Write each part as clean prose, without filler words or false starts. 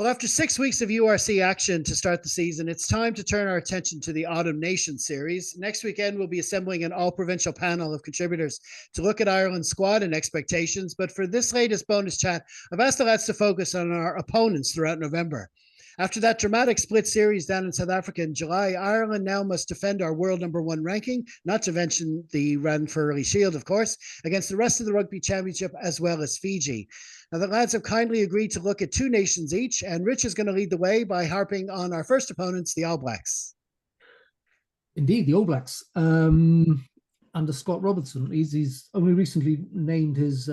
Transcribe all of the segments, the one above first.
Well, after 6 weeks of URC action to start the season, it's time to turn our attention to the Autumn Nation Series. Next weekend, we'll be assembling an all-provincial panel of contributors to look at Ireland's squad and expectations. But for this latest bonus chat, I've asked the lads to focus on our opponents throughout November. After that dramatic split series down in South Africa in July, Ireland now must defend our world number one ranking, not to mention the Ranfurly Shield, of course, against the rest of the Rugby Championship as well as Fiji. Now, the lads have kindly agreed to look at two nations each, and Rich is going to lead the way by harping on our first opponents, the All Blacks. Indeed, the All Blacks. Under Scott Robertson, he's only recently named his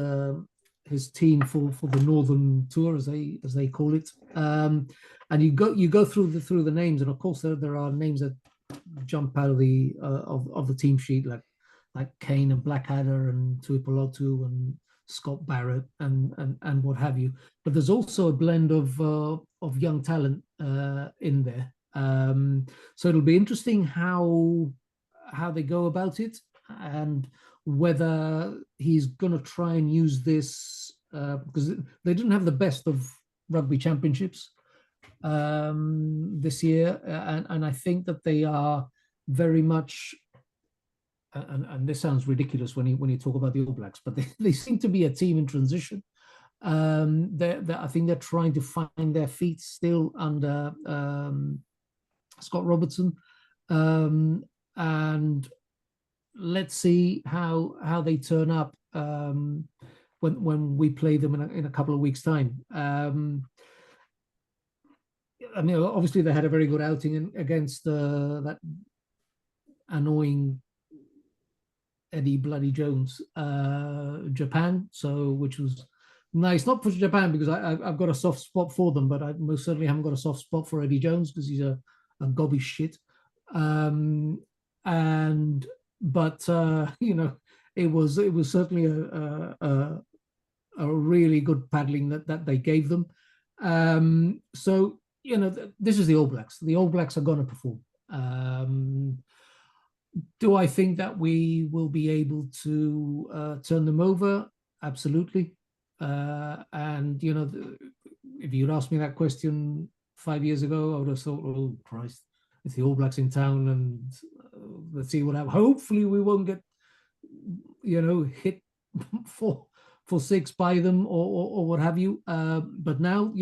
team for the Northern Tour, as they call it. And you go through the names, and of course there are names that jump out of the team sheet, like Kane and Blackadder and Tuipulotu and Scott Barrett and what have you. But there's also a blend of young talent in there. So it'll be interesting how they go about it, and whether he's going to try and use this, because they didn't have the best of rugby championships this year, and I think that they are very much, and this sounds ridiculous when you talk about the All Blacks, but they seem to be a team in transition. I think they're trying to find their feet still under Scott Robertson, and let's see how they turn up when we play them in a couple of weeks' time. I mean, obviously they had a very good outing against that annoying Eddie Bloody Jones, Japan. So, which was nice, not for Japan because I've got a soft spot for them, but I most certainly haven't got a soft spot for Eddie Jones because he's a gobby shit. But it was certainly a really good paddling that they gave them. So this is the All Blacks. The All Blacks are going to perform. Do I think that we will be able to turn them over? Absolutely. And if you'd asked me that question 5 years ago, I would have thought, oh Christ, it's the All Blacks in town, and let's see what happens. Hopefully we won't get hit for six by them or what have you. But now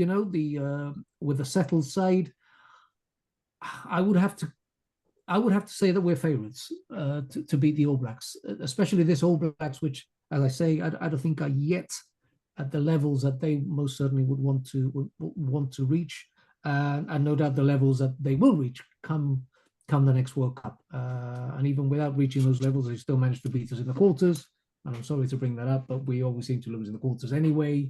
with the settled side, I would have to say that we're favourites to beat the All Blacks, especially this All Blacks, which, as I say, I don't think are yet at the levels that they most certainly would want to reach, and no doubt the levels that they will reach come the next World Cup. And even without reaching those levels, they still managed to beat us in the quarters. And I'm sorry to bring that up, but we always seem to lose in the quarters anyway.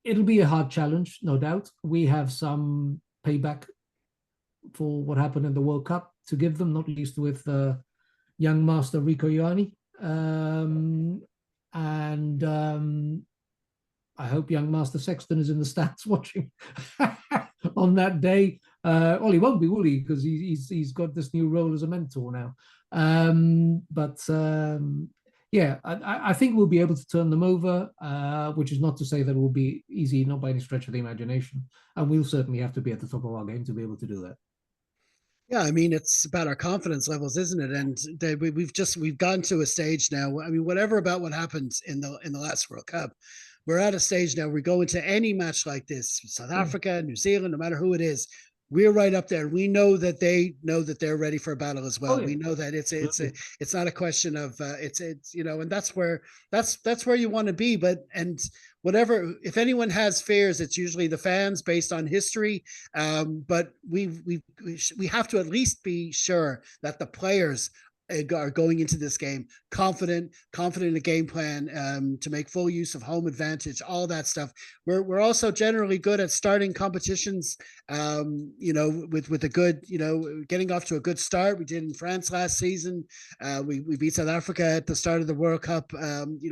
It'll be a hard challenge, no doubt. We have some payback for what happened in the World Cup to give them, not least with young master Rico Ioane. I hope young master Sexton is in the stands watching on that day. Well, he won't be, will he? Because he's got this new role as a mentor now. I think we'll be able to turn them over, which is not to say that it will be easy, not by any stretch of the imagination. And we'll certainly have to be at the top of our game to be able to do that. Yeah, I mean, it's about our confidence levels, isn't it? And we've gotten to a stage now. I mean, whatever about what happened in the last World Cup, we're at a stage now. We go into any match like this, South Africa, New Zealand, no matter who it is, we're right up there. We know that they know that they're ready for a battle as well. Oh, yeah. We know that it's not a question of it's and that's where you want to be. But whatever, if anyone has fears, it's usually the fans based on history. But we have to at least be sure that the players are going into this game confident in the game plan, to make full use of home advantage, all that stuff. We're also generally good at starting competitions, with a good, getting off to a good start. We did in France last season. We beat South Africa at the start of the World Cup.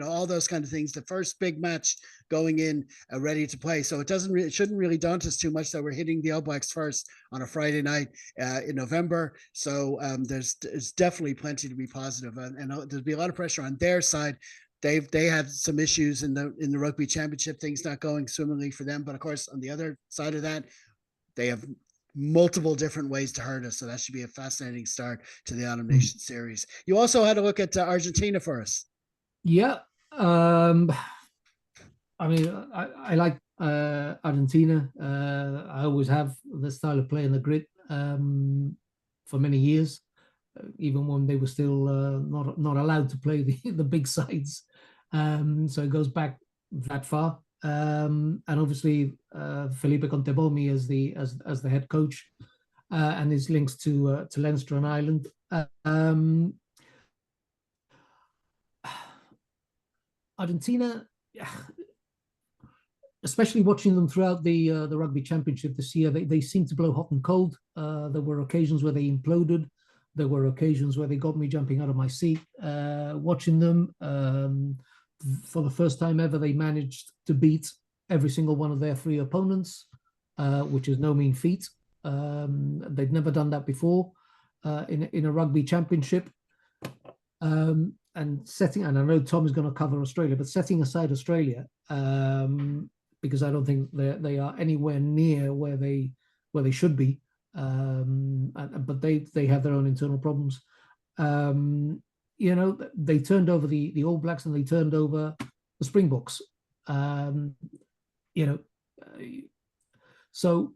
All those kind of things. The first big match going in, ready to play. So it shouldn't really daunt us too much that we're hitting the All Blacks first on a Friday night in November. So there's definitely plenty to be positive, and there'll be a lot of pressure on their side. they had some issues in the rugby championship, things not going swimmingly for them. But of course, on the other side of that, they have multiple different ways to hurt us. So that should be a fascinating start to the Autumn Mm. Nation series. You also had a look at Argentina for us. Yeah. I mean, I like Argentina. I always have the style of play in the grit for many years, even when they were still not allowed to play the big sides. So it goes back that far. And obviously, Felipe Contebomi as the head coach, and his links to Leinster and Ireland. Argentina, especially watching them throughout the rugby championship this year, they seem to blow hot and cold. There were occasions where they imploded. There were occasions where they got me jumping out of my seat watching them. For the first time ever, they managed to beat every single one of their three opponents, which is no mean feat. They'd never done that before in a rugby championship. And I know Tom is going to cover Australia, but setting aside Australia, because I don't think they are anywhere near where they should be. But they have their own internal problems. They turned over the All Blacks and they turned over the Springboks. You know, so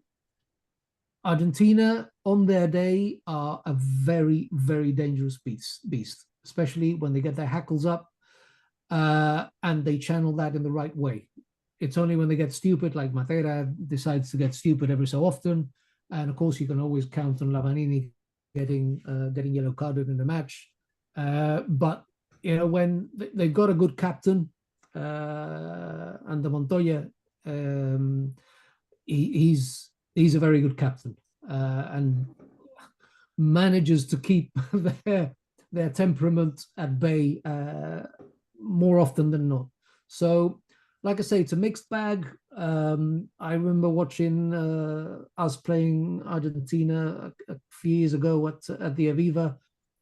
Argentina on their day are a very, very dangerous beast, especially when they get their hackles up and they channel that in the right way. It's only when they get stupid, like Matera decides to get stupid every so often. And of course, you can always count on Lavanini getting yellow carded in the match. But when they've got a good captain, and the Montoya, he's a very good captain, and manages to keep their temperament at bay more often than not. So, like I say, it's a mixed bag. I remember watching us playing Argentina a few years ago at the Aviva,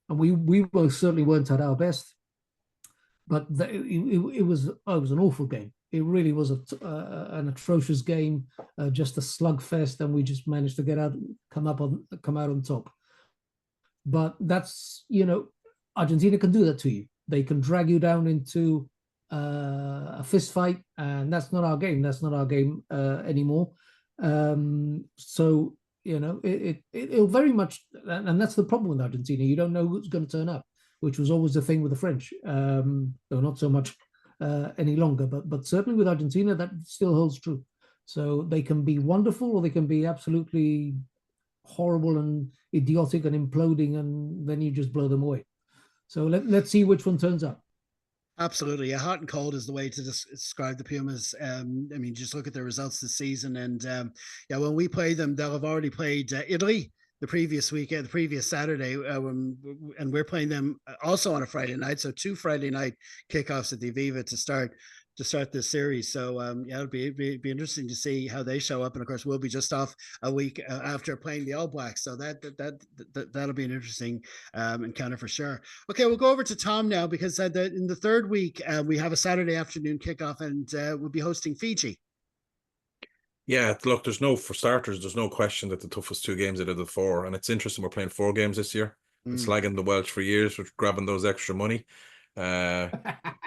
and we both certainly weren't at our best. But it was an awful game. It really was an atrocious game, just a slugfest, and we just managed to come out on top. But that's Argentina can do that to you. They can drag you down into a fist fight, and that's not our game. That's not our game anymore. So it'll very much, and that's the problem with Argentina. You don't know who's going to turn up, which was always the thing with the French. Though not so much any longer, but certainly with Argentina that still holds true. So they can be wonderful, or they can be absolutely horrible and idiotic and imploding, and then you just blow them away. So let's see which one turns up. Absolutely. Yeah, hot and cold is the way to describe the Pumas. I mean, just look at their results this season. And yeah, when we play them, they'll have already played Italy the previous weekend, the previous Saturday, and we're playing them also on a Friday night. So 2 Friday night kickoffs at the Aviva to start this series. So yeah, it'll be interesting to see how they show up. And of course, we'll be just off a week after playing the All Blacks. So that'll be an interesting encounter for sure. Okay, we'll go over to Tom now because in the third week we have a Saturday afternoon kickoff, and we'll be hosting Fiji. Yeah, look, for starters, there's no question that the toughest 2 games out of the 4, and it's interesting we're playing 4 games this year. Been slagging the Welsh for years for grabbing those extra money. We're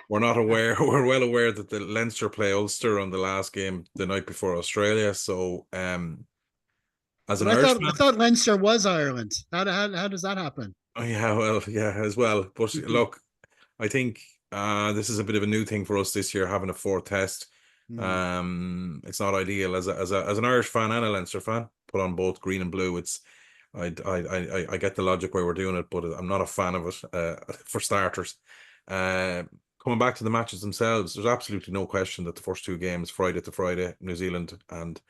not aware. We're well aware that the Leinster play Ulster on the last game the night before Australia. So, as an Irishman, I thought Leinster was Ireland. How does that happen? Oh yeah, well, yeah, as well. But look, I think this is a bit of a new thing for us this year, having a 4th test. It's not ideal as an Irish fan and a Leinster fan. Put on both green and blue. I get the logic why we're doing it, but I'm not a fan of it. For starters, coming back to the matches themselves, there's absolutely no question that the first 2 games, Friday to Friday, New Zealand and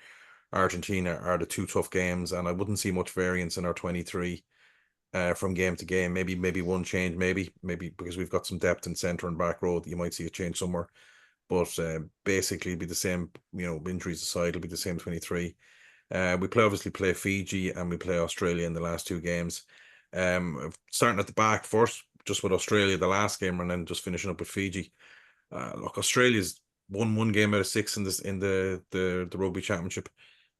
Argentina, are the 2 tough games, and I wouldn't see much variance in our 23 from game to game. Maybe one change, maybe because we've got some depth in centre and back row, you might see a change somewhere. But basically, it'll be the same. Injuries aside, it'll be the same 23. We obviously play Fiji and we play Australia in the last 2 games. Starting at the back first, just with Australia the last game, and then just finishing up with Fiji. Look, Australia's won 1 game out of 6 in this in the rugby championship.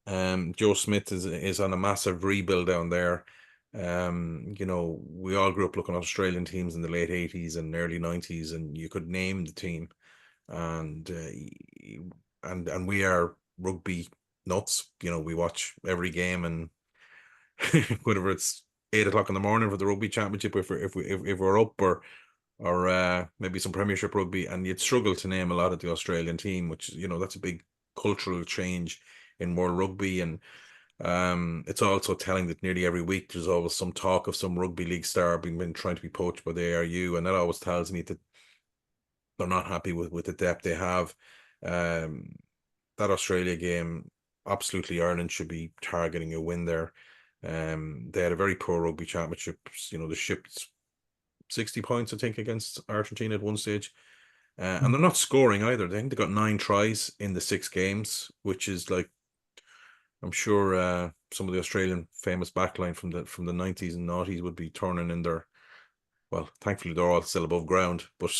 Joe Smith is on a massive rebuild down there. You know, we all grew up looking at Australian teams in the late 80s and early 90s, and you could name the team. And and we are rugby nuts. You know, we watch every game, and whether it's 8 o'clock in the morning for the rugby championship, if we're up, or maybe some Premiership rugby, and you'd struggle to name a lot of the Australian team, which, you know, that's a big cultural change in world rugby. And it's also telling that nearly every week there's always some talk of some rugby league star being trying to be poached by the ARU, and that always tells me that they're not happy with the depth they have. That Australia game, absolutely Ireland should be targeting a win there. They had a very poor rugby championship. You know, they shipped 60 points, I think, against Argentina at one stage. And they're not scoring either. I think they got 9 tries in the 6 games, which is like, I'm sure some of the Australian famous backline from the 90s and noughties would be turning in their, well, thankfully they're all still above ground, but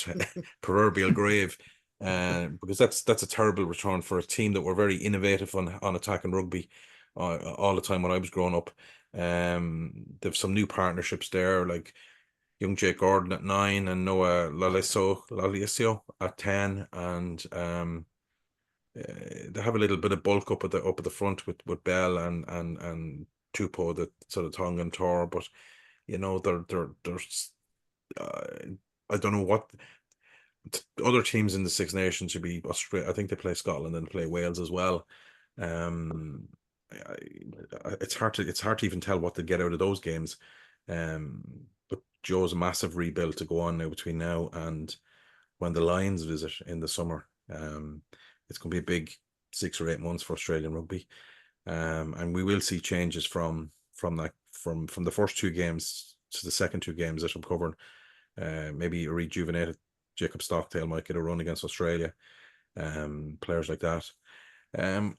proverbial grave. Because that's a terrible return for a team that were very innovative on attacking rugby all the time when I was growing up. They've some new partnerships there, like young Jake Gordon at 9 and Noah Lalisio at 10, and they have a little bit of bulk up at the front with Bell and Tupou, that sort of tongue and Tor, but you know, there's I don't know what other teams in the Six Nations should be. Australia, I think they play Scotland and play Wales as well. It's hard to even tell what to get out of those games. But Joe's a massive rebuild to go on now between now and when the Lions visit in the summer. It's going to be a big 6 or 8 months for Australian rugby, and we will see changes from the first 2 games to the second 2 games that I'm covering. Maybe a rejuvenated Jacob Stockdale might get a run against Australia. Players like that.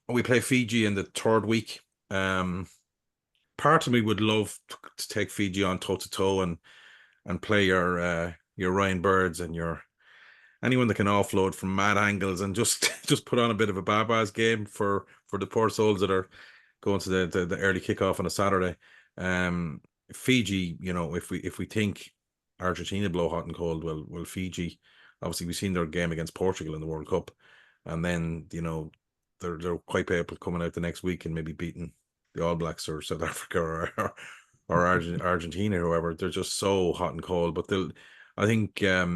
We play Fiji in the 3rd week. Part of me would love to take Fiji on toe to toe and play your Ryan Birds and your anyone that can offload from mad angles and just put on a bit of a Babas game for the poor souls that are going to the early kickoff on a Saturday. Fiji, you know, if we think Argentina blow hot and cold, well, Fiji, obviously we've seen their game against Portugal in the World Cup, and then, you know, they're quite capable coming out the next week and maybe beating the All Blacks or South Africa or Argentina, whoever. They're just so hot and cold. But I think a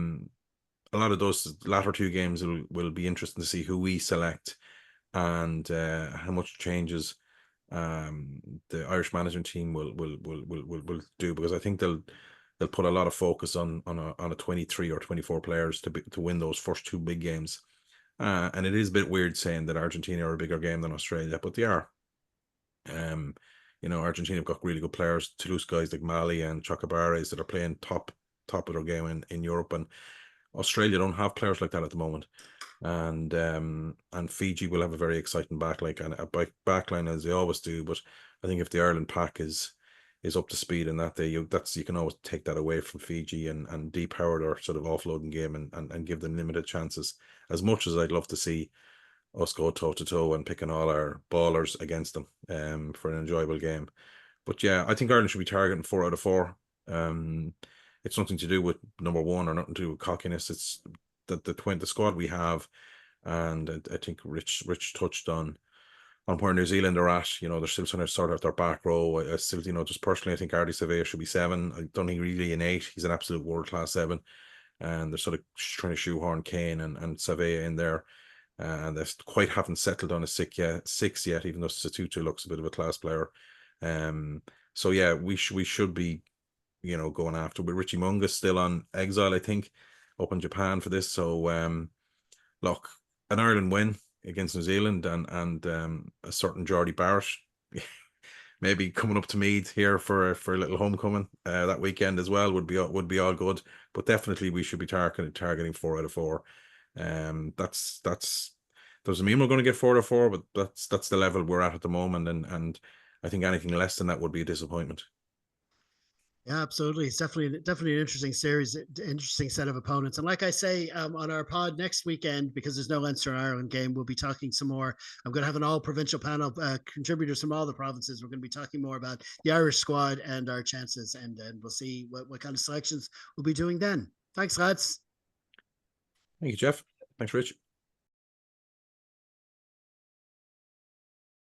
lot of those latter 2 games will be interesting to see who we select and how much changes the Irish management team will do, because I think they'll put a lot of focus on a 23 or 24 players to win those first 2 big games. And it is a bit weird saying that Argentina are a bigger game than Australia, but they are. You know, Argentina have got really good players, Toulouse guys like Mali and Chocobares that are playing top of their game in Europe, and Australia don't have players like that at the moment. And Fiji will have a very exciting backline and a backline as they always do. But I think if the Ireland pack is up to speed in that day, you can always take that away from Fiji and depower their sort of offloading game and give them limited chances. As much as I'd love to see us go toe to toe and picking all our ballers against them for an enjoyable game. But yeah, I think Ireland should be targeting 4 out of 4. It's nothing to do with number 1 or nothing to do with cockiness. It's the squad we have, and I think Rich touched on where New Zealand are at. You know, they're still trying to sort out their back row. I still, you know, just personally, I think Ardy Savea should be 7. I don't think really an 8. He's an absolute world-class 7. And they're sort of trying to shoehorn Kane and Savea in there. And they quite haven't settled on a 6 yet, even though Satutu looks a bit of a class player. So yeah, we should be, you know, going after. But Richie Munga's still on exile, I think, up in Japan for this. So look, an Ireland win against New Zealand and a certain Geordie Barrett maybe coming up to Meath here for a little homecoming that weekend as well would be all good. But definitely we should be targeting 4 out of 4. That's doesn't mean we're going to get 4 out of 4, but that's the level we're at the moment, and I think anything less than that would be a disappointment. Yeah, absolutely. It's definitely an interesting series, interesting set of opponents. And like I say, on our pod next weekend, because there's no Leinster and Ireland game, we'll be talking some more. I'm going to have an all provincial panel, contributors from all the provinces. We're going to be talking more about the Irish squad and our chances, and we'll see what kind of selections we'll be doing then. Thanks, lads. Thank you, Jeff. Thanks, Rich.